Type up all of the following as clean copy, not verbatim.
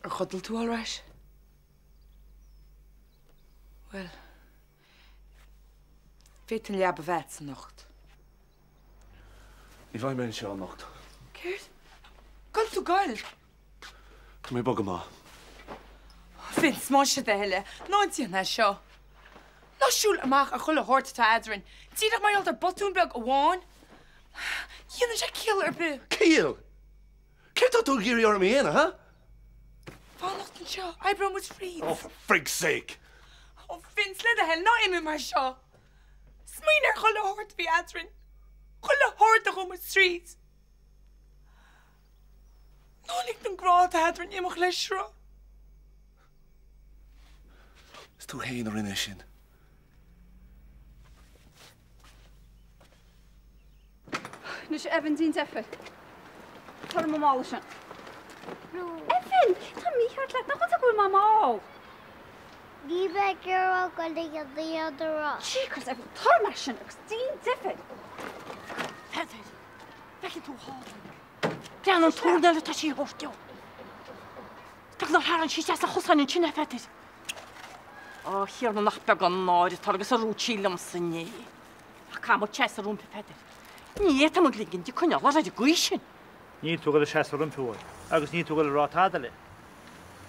Chudal tú all right? Well, fit yn liab y fet yn nocht. Ni fai mewn sio nocht. Ceir? Gael tú gael? Come bog yma. Vince, mon sydd e hele. No'n ti yna sio. No siŵl ymach a chwle hort ta adrin. Ti'n ddech mae old ar botwnbeg o wan? Yen is a killer bu. Kiel? Kent dat toch hier oor me heen, huh? Van nacht een show. I brought with Sraith. Oh, for frig's sake. Oh, Vince, let the hell not in my show. Sminer chwle hort fi adrin. Chwle hort ag om het street. No ligt een graad adrin imach leis shro. Is tú heen or in sin? Nu is Evan zien even. Tar hem allemaal eens. Evan, ta mi hart laat nog wat ik wil mama. Die ben er ook al die andere. Chicos, Evan, tar maar eens. Zien even. Evan, weg je toe halen. Plan een toer naar het je hoort joh. Tak nog haar en she zegt dat in China vet is. Oh, hier nog begon nooit. Target zo roetchilom sinje. Ik kan maar chest rond peter. Niet te moet liggen, die kon je wel uit guischen. Niet toe de chest rond voor. Agus niet toe de raad hadden.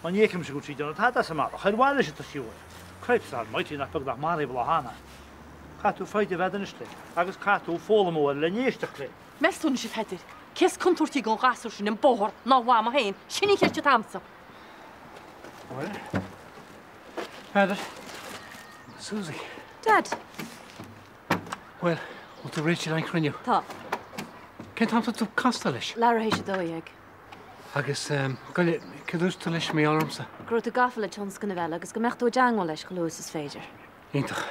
Maar niet hem zo goed zien dat had ze maar. Hij wou is het zo. Kruips daar, moet je naar pek dag maar even hana. Gaat u feite werden is slecht. Agus gaat u volle moe le eerste klein. Mes toen je peter. Kes komt door die gon gas in een boor. Nou waar maar heen. Shinny heeft je tamsa. Wel. Verder. Susie. Dad. Well, wat de Rachel en Crinio. Ta. Kent ham tot kastalis. Lara heeft het doeg. Agus, kan je kedustalish me armsa. Groot de gaffel het ons kunnen wel. Agus gemerkt door jangle is geloos is feeder. Eentag.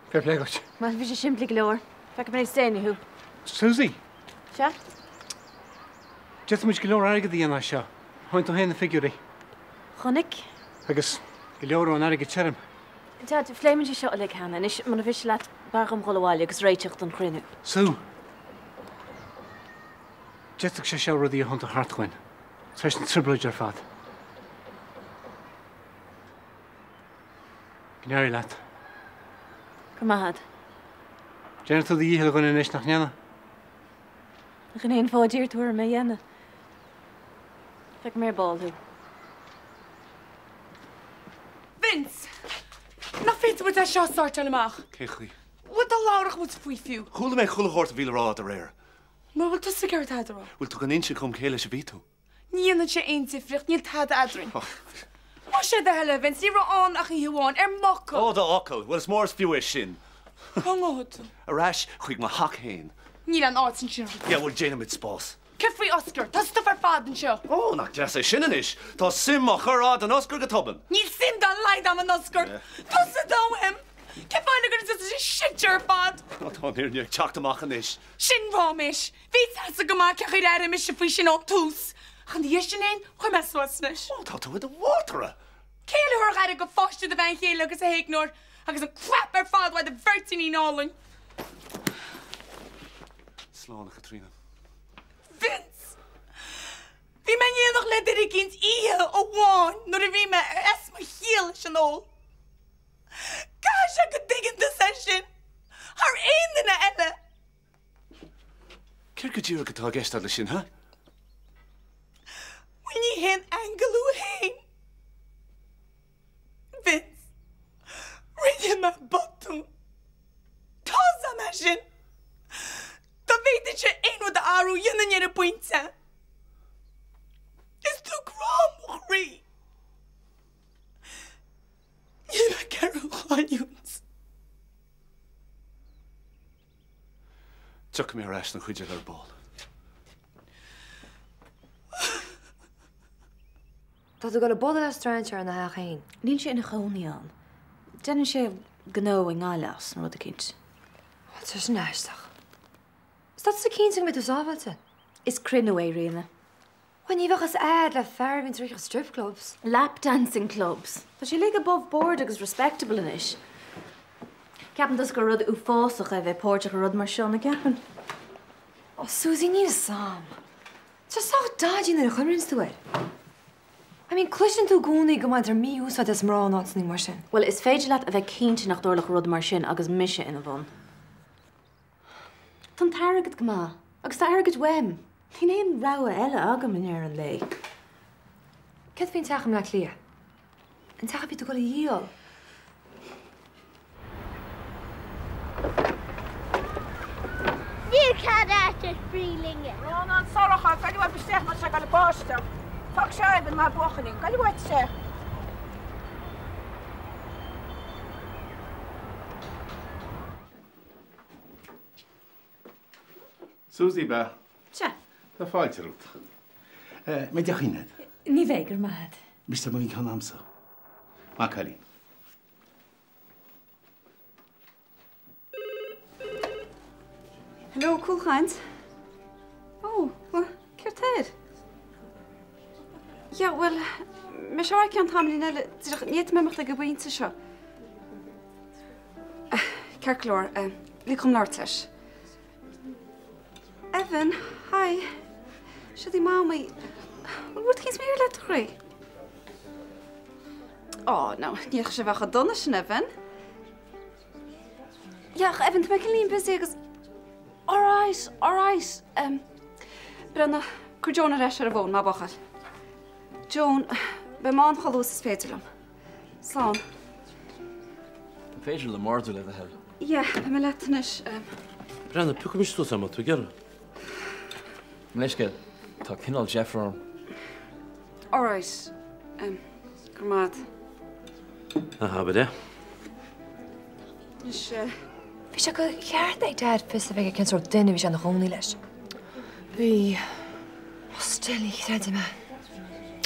Fair play goed. Maar we zijn simply gloor. Fek me niet steen hoe. Susie. Ja? Just much gelor arige die na sha. Hoint to hen the figure. Chonik. Agus, gelor on arige cherm. Dad, vlemen je shot like han en is man official laat barum rolwali agus Rachel dan crinu. So. Just to show the hunt of Hartwin. Especially triple your fat. Canary lad. Kom aan. Jenna to the heel going in is nach Nana. Ik ga een voor toer met Jenne. Fek meer bal hoe. Vince! Na fit met dat shot start allemaal. Kechli. Wat de laurig moet voor je. Goede mij goede hoort wiel raad de rare. Maar wat is de keer het hadden? Wil toch een inche kom kele vito. Niet dat je eens vlucht niet had adrin. Wat je de hele Vince die aan ach je gewoon mokkel. Oh, de okkel. Wel is more few shin. Kom uit. A rash, quick my hak heen. Niet aan arts en shin. Ja, wel Jane met spas. Kefri Oscar, dat is de verfaden show. Oh, nach just a shinnenish. Tas sim ma gerad en Oscar getobben. Niet sim dan leid aan een Oscar. Dat is het hem. Kefri dat is een shitjer pad. Wat dan hier niet chak te maken is. Shin romish. Wie had ze gemaakt je daar een misje vision op toes. Gaan die eerste een, gooi maar zoals niet. Oh, dat with the water. Kele hoor ga ik vast de wijn geel als hij ignore. Hij is een crap ervaard waar de 13 in allen. Slaan Katrina. Vince. Wie men je nog letterlijk in ie of one, door wie me es me heel chanol. Kasha could dig in the session. Haar einde na elle. Kirke jure getag gestad shin, huh? When je hen angelo heen. Vince. Read him a bottom. Toza mashin. Dan weet dat je één wat de aru je niet de point zijn. Is te gram, Rie. Je bent Carol Hanyons. Chuck me a rash na goede bal. Dat ik al een bodde stranger aan de haag heen. Niet je in de gewoon aan. Dan is je genau in alles, wat ik iets. Wat is naastig. Is dat de kinderen met de zavelte? Is Crinaway, Rena. Wanneer je was uit la fair in terug stripclubs. Lap dancing clubs. But je lig above board because respectable in it. Captain does go rud ufosach eve portach rud mar shona captain. Oh, Susie, niet saam. Het is zo dodgy in de children's toe. I mean, clishin tú gúnaí go maidir míúsad is mrán átsnaí mar sin. Well, is féidir leat a bheith cínte nach dúirlach rud mar sin agus mise ina bhun. Tá targad go má, agus tá agad weim. Ní éon rá eile agam in ar an lé. Cad bhín teacham le lia? An teach bhí tú go díal. Níor cad áit brílinge. Rán an sorcha, gaiilehaid besteach mar se gal báiste. Fag seibh má bochaning, gaiilehaid se. Susie ba. Se, Da fáilte rút. Me deachchinad. ní bhéidir maid. Mr. Mugin can amsa. Má Calí. Hello, coolchaint. Oh, well, Certair. Ja, wel, me seo cean tamlín eile, níiad me le go bhainte seo. Cerclór, lí chum náirteis. Evan, hi. Siad í mámaí. Bhúirt cís méir le ré? Oh, no, níoch sé bhecha donna sin, Evan. Ja, Evan, tá me cin líon busy agus... All right. Brenna, chuir Joan ar eis ar a bhón, má bochail. Joan, be má an chalús is féidirlam. Slán. Féidir le mardú le bheith. Ja, be me letanis. Brenna, pucha mis tú sama tú gera. Mleisce, tá cinál Jeff arm. All right. Gramad. Aha, bide. Is, Bhí se go cheart ag dad fis a bheith cin sort duine bhí se nach gcónaí leis. Bhí, Stilí chréide me.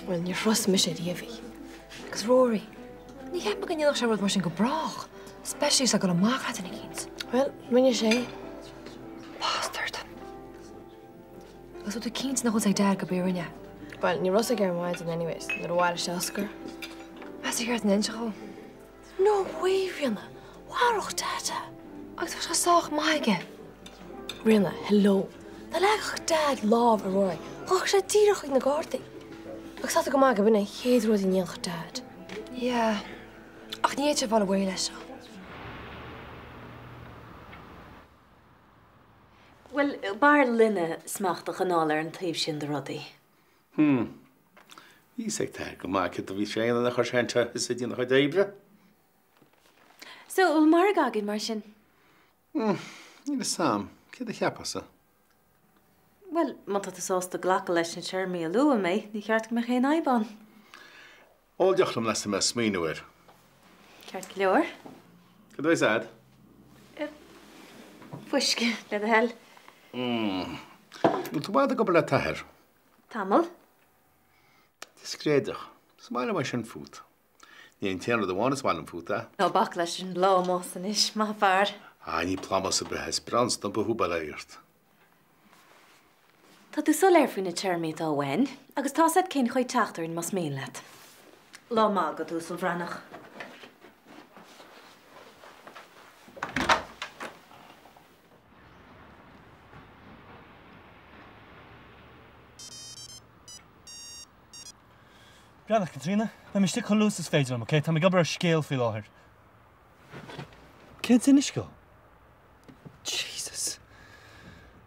well, níor frost me sé díomhí. Agus Rory, ní heb me gannach se rud mar sin go brach. Especially sa go le máchrat in cíns. Well, rinne sé. Bastard. Agus tú cíns nach chud ag dad go bírinne. Well, ní rosa gar máid in anyways, nar a bhhair seascar. Mas i gart an insecho. No way, Rinne. Wharach dada. Agus tú se soch maige. Rinne, hello. Tá legach dad láb a roi. Ach sé díirech ag na gártaí. Agus tá go má go buna chéad rud i níonch dad. Ja. Ach ní se bhil bhfuil leis. Well, bar linne smachtach an áir an taobh sin de rudaí. Í sé te go má cit a bhí sé na chuir seinte is dí nach chu débre? So, bhfuil mar agin mar sin? Ní le sam, cid a cheapasa. Well, má tá sásta ghlacha leis an seirmí a lua mé, ní cheart go me chéan aibán. All deachlam leis me smíúir. Ceart go leor? Go dóis ad? Fuisce, le a hell. Bú tú bád a go le tair. Tamil? Discréadach. Smáile mai sin fút. Ní an teanna do bhána smáil an fúta. No bach leis an lá mós an is, má fear. Ní plamas a bethes brans don behuba leirt. Tá tú sol ar faoin na teirmí á bhain, agus tá said cén chuid teachtar in mas mí leat. Lá má go tú sul bhrenach. Brenach, Katrina, na mi stick chalús is féidir am, okay? Tá mi gobar a scéal fi láthir. Cén sin isco? Jesus.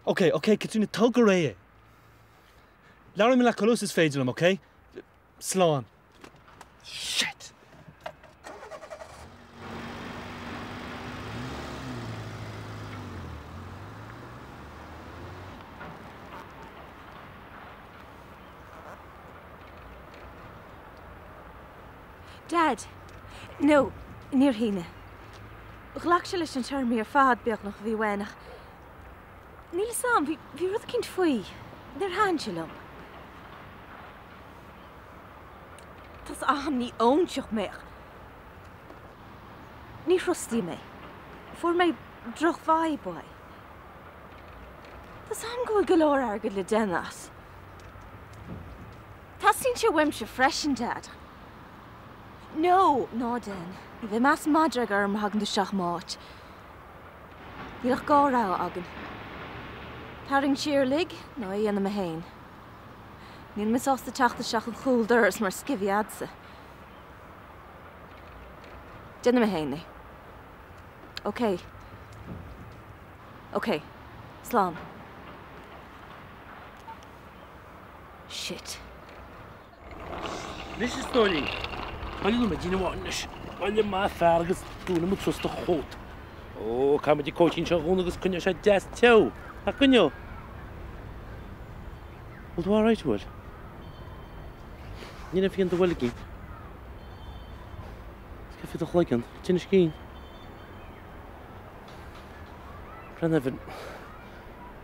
Okay, Katrina, tug go ré. Laura mi le chalús is féidir am, okay? Slán. Shit. Dad, no, níor híine. Ghlach se leis an teirmí ar fad beag nach bhí bhainach. Níl sam, bhí rud cinnt faoi. Nar háin se lom. Tás aham ní ónseach meach. Ní rustí mé. Fuair mé droch bhaid boi. Tás am goil golóir agad le denas. Tás sín se weim se freisin, Dad. No, den. Ní bheith meas madraig arm hagan do seach máit. Díach gá rá agan. Taring siar lig, nó é dhéanam a hain. Níl mis ásta teachta seach an chúl duras mar sciviadsa. Dinna me héine. OK. OK. Slán. Shit. Nis is tóí. Táilú me dína bháis. Bhaile má feargus dúna mu trusta chót. Ó, cá dí cóitín se gúnagus cunne se 10 teo. A cunne. Bhil tú áráid bhfuil? Nína fion do bhfuil cín. Sca fi do chloigan, tína cín. Brenna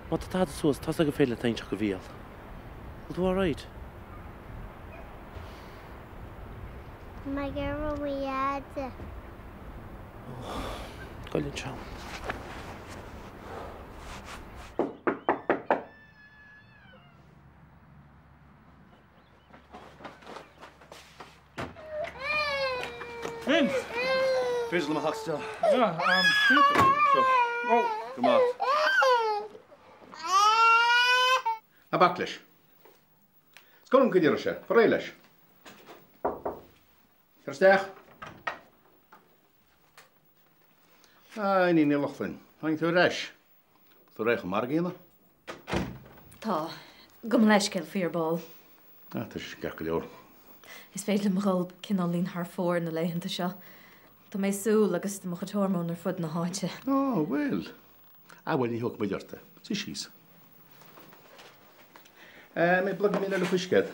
má tá táda suas, tá a go féile tainteach go bhíal. Bhil tú áráid? My girl we had. Goilinn seo. Vince! Fizzle my hostel. Yeah, Sure. oh. Come on. A backlash. Scolm Kudirosha, for Eilish. Versteeg? Ní ní lochlinn. Hain tú reis. Tú réich mar géna? Tá, gom leis cil fi ar ball. Tá is ceach go leor. Is féidir le moghil cinál lín th fór na leihananta seo. Tá mé súil agus do mocha tormón ar fud na háite. Oh, well. Bhfuil ní thuach baidirta. Sí síos. Mé blog mí le fuiscead.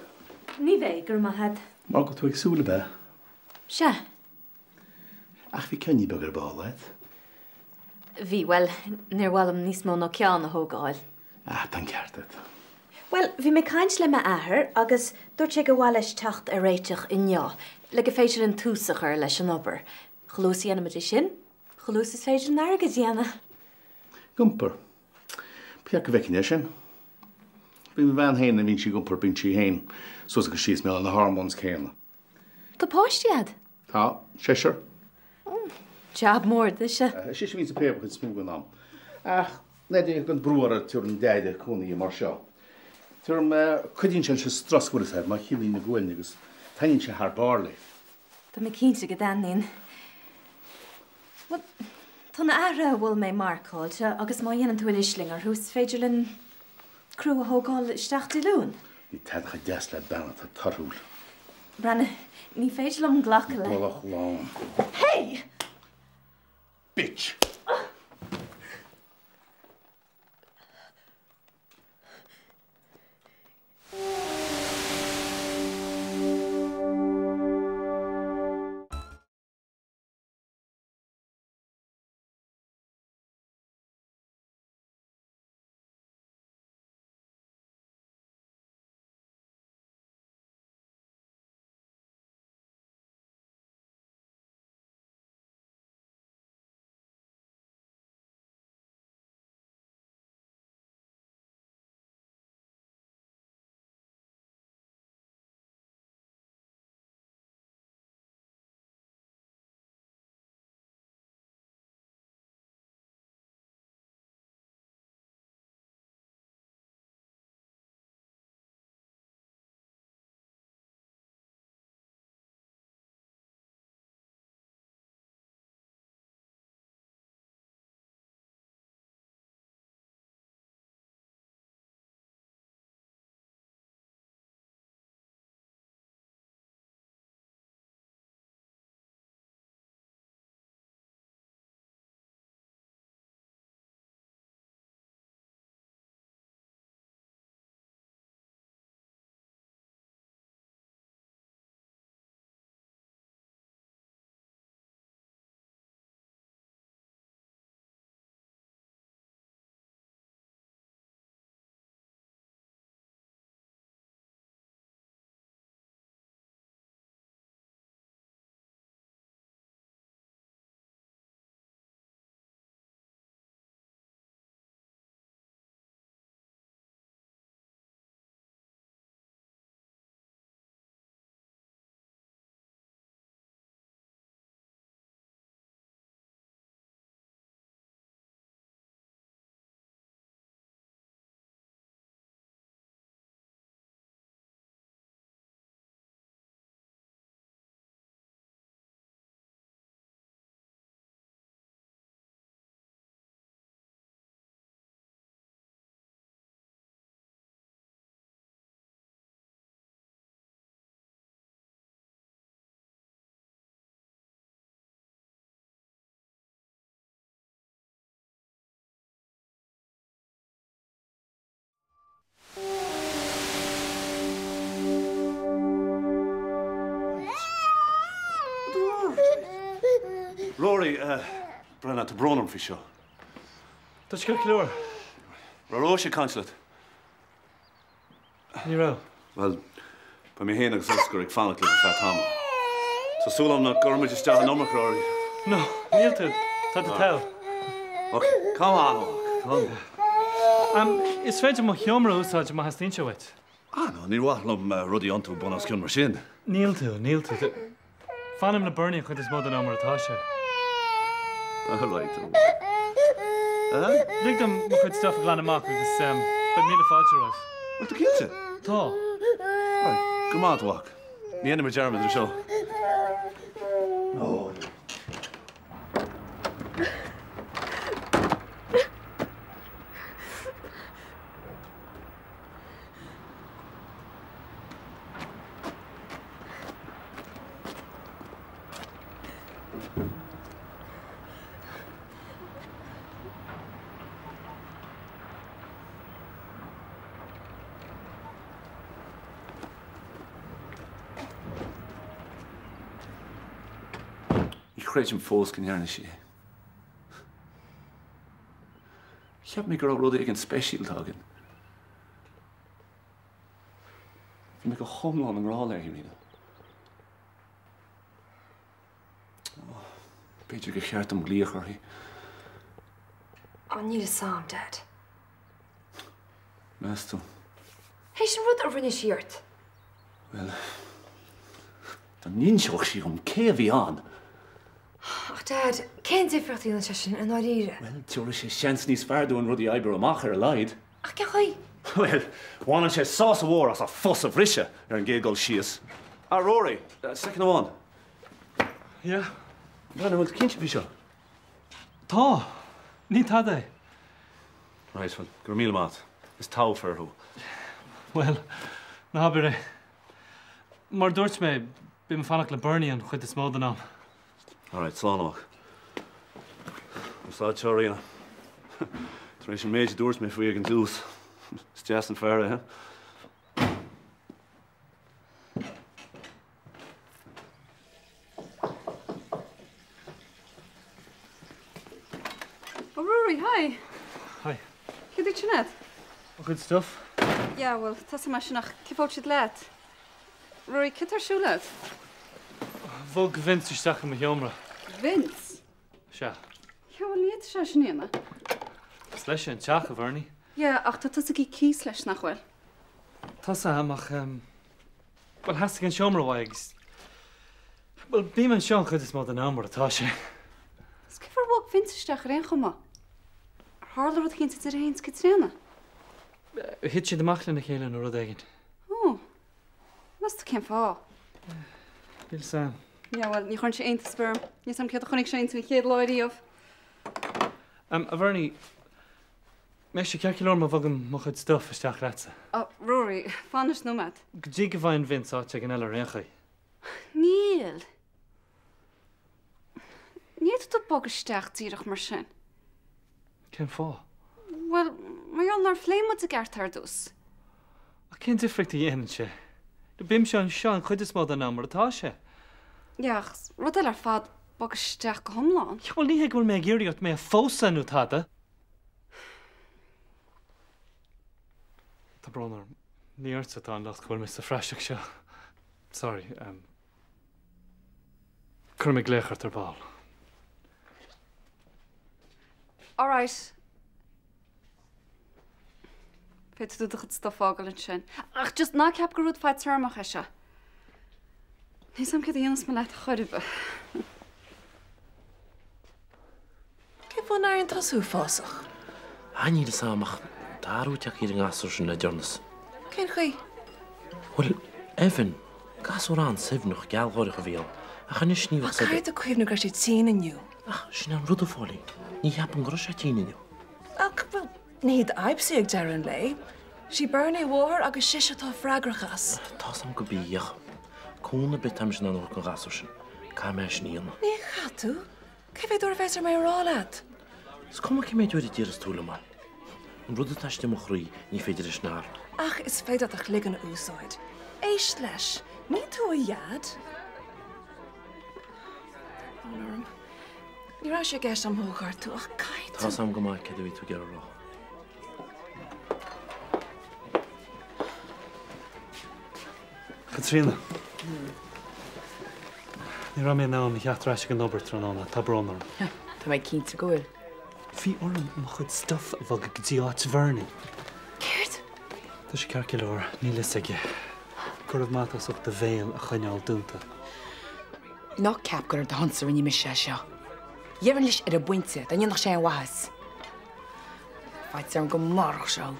Ní bheith gur má head. Má go tú ag súla be. Se? Ach bhí cenní begur bálaid. Bhí, well, níor bhfuilm níos mó nó ceann na thógáil. Tan ceartad. Well, bhí mé caiint le me ahar agus dúirt sé go bhhaileis techt a réiteach inneo, le go féidir an túsach ar leis an obair. Chlús dhéana mar sin, chlús is féidir an airgad dhéana. Gumper. Piac go bhecin sin. Bhí me bhean héin a bhín si gumper bín si héin, sos go síos me an na hormóns céanna. Go páistiad? Tá, séir. Job mór, de se. Si ví a pe chun smúgan am. Ach, ne an brúar tú an deide chunaí mar seo. Túm chudín se se strasfuir má chilí na ghfuilne agus tainn se th barla. Tá mé cínte go daín. Tá na ahra bhfuil mé marcáilte agus má dhéanaan tú isling ar thuús féidir linn cruú a thógáil isteachtaí lún. Ní techa deas le benna a tarúil. Brenna, ní féidir am ghlacha le. Bolach lám. Hey! Bitch! Rory, Brenna, to Bronum fi seo. Tá go clúir. Raró sé cancelat. Ní ra. Well, ba mé héana agus oscar ag fannach le fat ham. So súlam na gormaid is deach an nómach, Rory. No, níl tú. Tá tú tell. Okay, come on, Is féidir mo cheomra úsáid má hastín seo weit. No, ní bhhalum rudí antú bunas cion mar sin. Níl tú. Fannim na burning chud is mód an amar atá sé. Right. Rigdom mo chud stuff a glan amach agus but níl a fáilte rah. What the kilte? Tá. Right, go mad walk. Ní enna mar German ar seo. Oh. Chréid an fós gan nearna sé. Cheap mé gur rud ag an speisial tágan. Bhí mé go chomláin an rá leir riine. Beidir go cheart am glíochar hí. An níl sam, Dad. Meastú. Héis an rud a rinne siart. Well, tá nín seoch sí an cé bhí an. Ach, Dad, cén difrachtaí an sesin an áíre? Well, teoir sé seans níos fearrú an rudí eibrear amach ar a leid. Ach, ce chuí? Well, bháineann sé sás a mhór as a fós a bhrise ar an géagol síos. Rory, second one. Yeah. Brenna, bhfuil cinse bhí seo? Tá. Ní tá é. Right, well, gur míle maith. Is tá fearthú. Well, ná be mar dúirt mé bí fannach le burnaí an chud is mód an am. All right, slán amach. Slán seo riana. Taréis an méid dúirt mé faoi ag an dús. Is deas an fearre, Oh, Rory, hi. Hi. Cé dúirt sin net? Good stuff. Yeah, well, tá sa mar sin nach cifáid siad leat. Rory, cé tar siú leat? Bhil go Vince isteach am cheomra. Vince? Se. Ja, wel niet zo sneeuwen. Is leis an teach a bharnaí? Ja, ach, dat is ik kies leis nach wel. Tá amach well has an seomra bhaigs. Well, bí man seán chud is mód an amar atá sé. Is cifar bhg Vince isteach ar chuma. Harlar wat cinn ar héins go tréna. Hit sé deach le na chéile nó rud aigen. Oh, was tú cin fá? Bíl sam. Ja, wel, ní chun sé einta sperm. Ní sam cead a chunig sé tú chéad láiríomh. A bharnaí, mé sé ceir má bhagam mo chud stuff isteach ratsa. Rory, fanis nómad. Go dtí go bhain Vince áte an eile réchaí. Níl. Níl tú bog isteach tíirech mar sin. Cén fá? Wel, mar an nar fléimad a gart ar dús. A cén difricht a dhéanaan sé. De bim se an seán chud is mód an amar atá sé. Ja, rud ar fad bog isteach go homláán. Well, ní heag bhfuil mé géiríocht mé a fósanú táda. Tá bronar níart atá an lecht bhfuil Mr. Freiseach seo. Sorry, chur mé gléchart ar ball. All right. Feit tú chud stafágal an sin. Ach, just ná ceap go rúd fáid termach é se. Ní sam cé dhéanas me leit chuirbe. Cé bhain ar an tasú fásach? Haní le samach, darúteach iad an gasú sin le dearnas. Cén chuí? Well, Evan, gasú rán sibhnach gealgóireach a bhíal. A chan is sníomh sa... Caid a cuimhna gur sé tíana inniu. Ach, sin an rud a fálaí. Ní heapan gur sé tíana inniu. Ach, well, níd aibsí ag dear an lei. Sí burna mhór agus siise tá freigrachas. Tá sam go bíach. Cúna bit am sin an go gasú sin. Cá me sníana. Ní chatú? Cé bheith dúir bheits ar mé rálaat? Is cuma cé méid dúir díras túla má. An rud a taiste mo chruí ní féidir is nár. Ach, is féad ach ligan úsáid. Éis leis, ní tú a iad? Ní ra sé gceist am thógar tú ach caiit. Tá sam go maith céadú tú gear rá. Katrina. Ní ra mé ná na cheatrá go nobar tróna tá brnar. Tá méid cínta goil. Bhí orm mo chud stuff a bhag go dtí áit bharnaí. Céirt? Tá sé cearci leir ní le aige. Curmh mátasach de bhéal a chuineáil dúnta. Ná ceap gur de hansa rinne me sé seo. Dhéann leis ar a buinte, da nach sé an wahas. Fáid ar an go marach seo.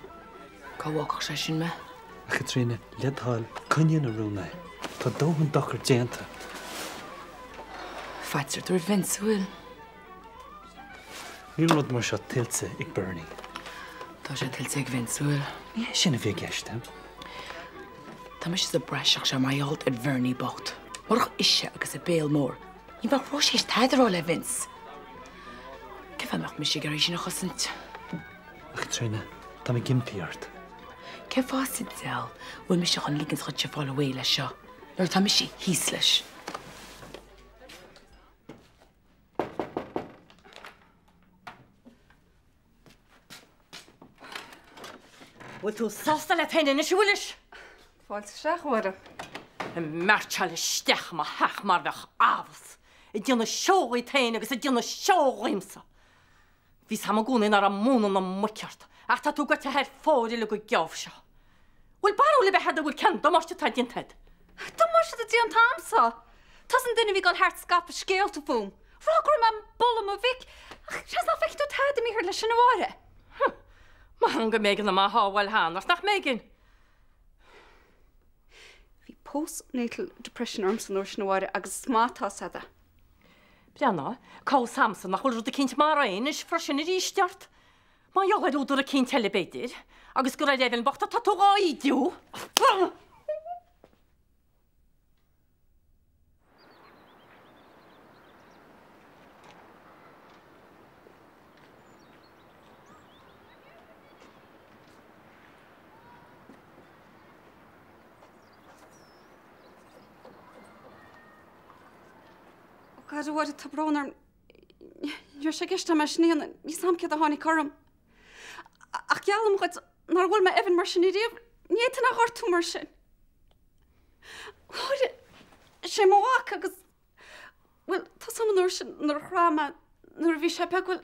Cáhhaach sé sin me? A Katrina, leadháil cunne na rúna. Tá dóhann dochar déanta. Fáid ar dúir vinsúil. Níl rud mar seo tiltte ag Bernie. Tá sé tiltte ag vinsúil. Ní sinna bhí geiste. Tá mis a breiseach sé maialt ar bhirní bot. Marach isise agus a béal mór. Ní bach ró sééis taidirrá le vins. Cefanach mis sé garéis sin nach chosint. A Katrina, tá mé gimpiart. Ce fásid del bhfuil mis an lígans chud se fáil bhé le seo. Nuair tá mis sé híos leis. Bhfuil tú sásta le taine na siúlis? Fáil seachhara. Mertseile steach má heach mar bheith áhas. I dtíanana seogaí taine agus I dtíanana seogaimsa. Bhí sam gúnaí ar a múna na muceart, ach tá tú go te head fóide le go geamh seo. Bhfuil barú le behead a bhfuil cean do máiste tá díon teid. Tá mar se a díon tamsa. Tás an duine bhí gáil thart scapa scéalta fum. Rágur me bollam a bhic. Ach, seas na feic tú taid mí hir le sin bhre. Má an go mégan na má háhhail hánas nach mégin. Bhí postnatal depression armsan or sin bhre agus smátá sada. Brianna, cá Samson nach chuil rud a cinint mar aon is freisin a ríisteart. Má jogaid údar a cinn telebéidir, agus go raibh an bachta tá tú áidú. Gad bhhaid tá brnar Dúir sé gceiste me sníana ní samcead a tháinig chum. Ach gealam chuid nar bhfuil me evan mar sin í riamh níta nach hartú mar sin. Háide sé máhaach agus bhfuil tá samúir sin nar chráma nuair bhí sé pe bhfuil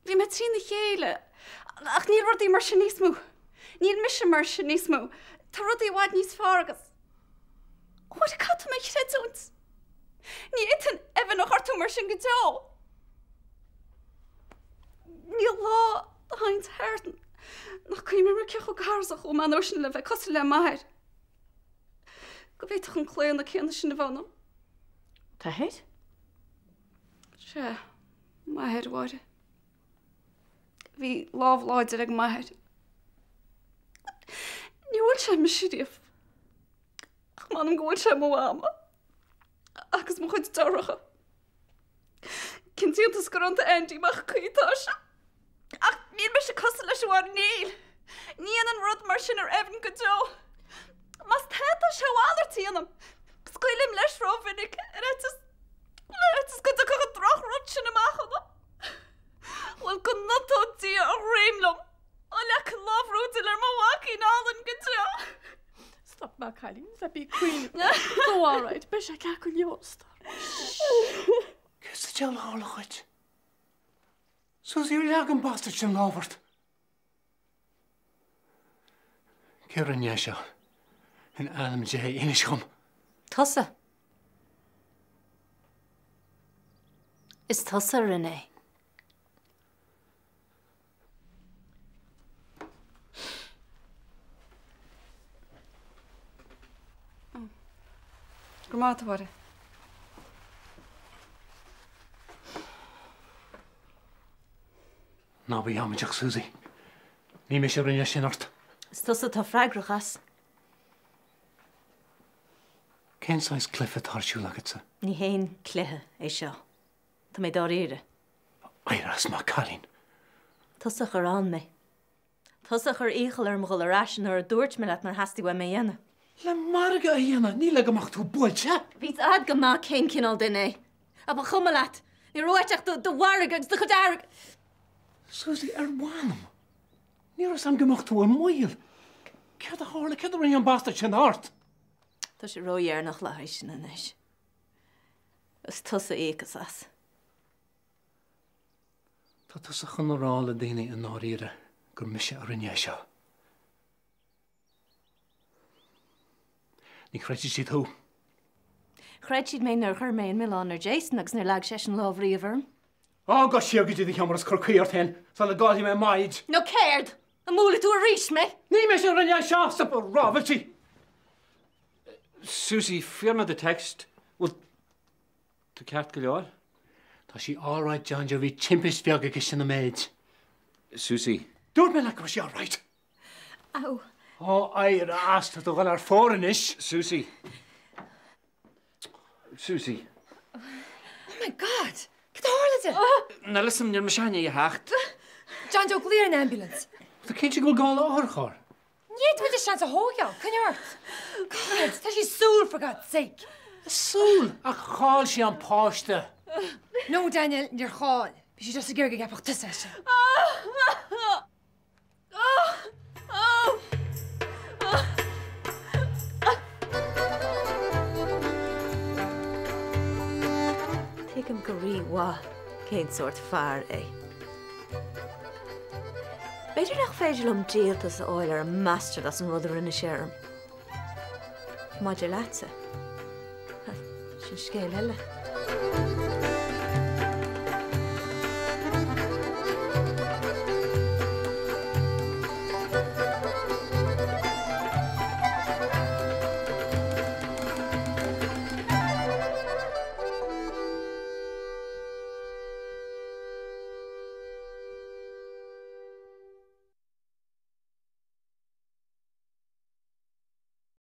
bhí me trína chéile ach ní rudí mar sin níos mú. Níl mis mar sin níos mú. Tá rudí bhhaid níos fágus. Háide catú me chréúnt. Ní éan evan nach hartú mar sin go deo. Níl lá a haint háirtan nach chuim mar ceach go gásach ó man sin le bheith cos le maithir. Go bhéach an chléan na chéanana sin na bhana. Tá héad? Se maithir bhhaide. Bhí lábhláidir ag maithir. Ní bhfuil sé me siríomh. Ach manam go bhfuil sé mo ama. Agus mo chuid daracha. Cin tíontas go rannta Andy mach chuítá se. Ach níl me se cos leis bhhar níl. Níon an rud mar sin ar evan go deo. Mas teta se bháidirtíanam. Scoilim leis rá vinnig Letas go do go droch rud sin amachchana. Bhfuil go natótí a réimlam. A lech láhrútil ar máhaí nálan go deo. Stop má Calín, sa bí cuioine. Go áráid, be sé ceach go leosta. Cys y gel hol chuid? Sos i'r lag yn bastard sy'n lofart. Ceir an iasio yn anam jay inis chum. Tusa. Is tusa rinne. Gramata bhre. Na bhí hamideach Susie. Ní me sé rinne sin ort. Is tusa tá freigrachas. Cén sais clifa tarsú lagatsa? Ní héin cléthe é seo. Tá mé dá réire. Airas má Calín. Tusa chu an mé. Tusa chur íchail ar mo go rásin ar a dúirt me leat mar hasí bh mé dhéana. Le marga a dhéana, ní le goach tú búilte? Bhís ad go má cén cinál duine. A ba chuma leat, Ní roiiteach do warrig agus do chudárig. Susie, bhhanam. Níor sam gomocht tú muil. Cead a hála cead ring an bastard sin hart. Tá sé roiar nach le sin inis. Is tusa échas as. Tá tusa chunarála daine an áíire gur mise ar rinne seo. Ní chreiti si tú. Chreid siad mé nar chur mé an Milán ar Jason agus nar lag sé an lábhrí a bharm. Á go siag go dtí cheamar curcaíart hen, sa le gáí mé maid. No céird, a múla tú a rís me. Ní me sin rinne seo sa rábhatí. Susie, firma de text. Well, tú ceart go leor? Tá sí áráid John jo bhí timpis beag agus sin na méid. Susie. Dúir me le go sí áráid. Au. Ó éir a asta do bhfuil ar fóran is. Susie. Susie. Oh my God. Get hála Na listen, níor meisiine i hecht. John Joe clear an ambulance. Tá cén si go gála áthchar. Niet with the chance of hoga, can God, that is soul for God's sake. Súl a cháil sí an páiste. No, Daniel, you're hall. But you just a girl get up to session. Take him go wa, céin sort fear é. Beidir nach féidir díaltas a áil ar a master as an ruidir ina séarm. Maidir leatsa. Sin scéal eile.